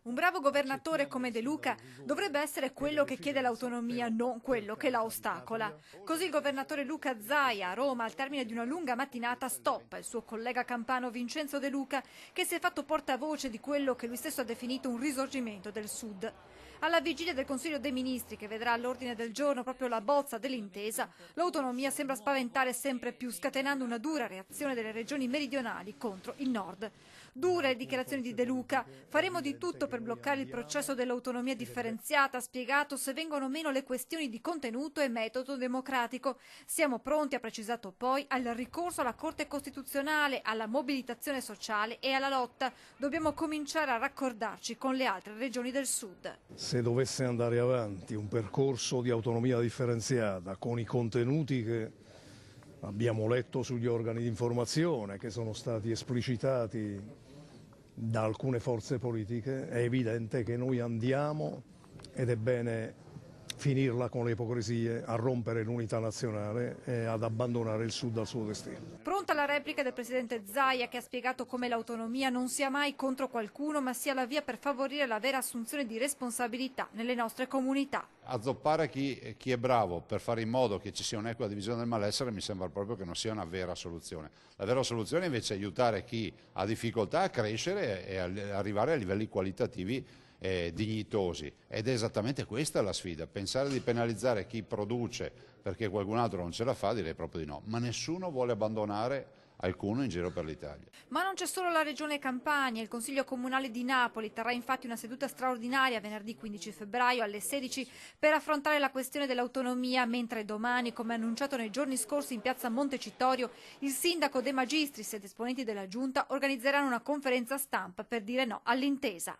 Un bravo governatore come De Luca dovrebbe essere quello che chiede l'autonomia, non quello che la ostacola. Così il governatore Luca Zaia a Roma, al termine di una lunga mattinata, stoppa il suo collega campano Vincenzo De Luca, che si è fatto portavoce di quello che lui stesso ha definito un risorgimento del Sud. Alla vigilia del Consiglio dei Ministri, che vedrà all'ordine del giorno proprio la bozza dell'intesa, l'autonomia sembra spaventare sempre più, scatenando una dura reazione delle regioni meridionali contro il Nord. Dure le dichiarazioni di De Luca. Faremo di tutto per bloccare il processo dell'autonomia differenziata, ha spiegato, se vengono meno le questioni di contenuto e metodo democratico. Siamo pronti, ha precisato poi, al ricorso alla Corte Costituzionale, alla mobilitazione sociale e alla lotta. Dobbiamo cominciare a raccordarci con le altre regioni del Sud. Se dovesse andare avanti un percorso di autonomia differenziata con i contenuti che abbiamo letto sugli organi di informazione, che sono stati esplicitati da alcune forze politiche, è evidente che noi andiamo, ed è bene finirla con le ipocrisie, a rompere l'unità nazionale e ad abbandonare il Sud al suo destino. Pronta la replica del presidente Zaia, che ha spiegato come l'autonomia non sia mai contro qualcuno, ma sia la via per favorire la vera assunzione di responsabilità nelle nostre comunità. Azzoppare chi è bravo per fare in modo che ci sia un'equa divisione del malessere mi sembra proprio che non sia una vera soluzione. La vera soluzione invece è aiutare chi ha difficoltà a crescere e arrivare a livelli qualitativi dignitosi, ed è esattamente questa la sfida. Pensare di penalizzare chi produce perché qualcun altro non ce la fa, direi proprio di no, ma nessuno vuole abbandonare alcuno in giro per l'Italia. Ma non c'è solo la regione Campania. Il Consiglio Comunale di Napoli terrà infatti una seduta straordinaria venerdì 15 febbraio alle 16 per affrontare la questione dell'autonomia, mentre domani, come annunciato nei giorni scorsi in piazza Montecitorio, il sindaco De Magistris ed esponenti della giunta organizzeranno una conferenza stampa per dire no all'intesa.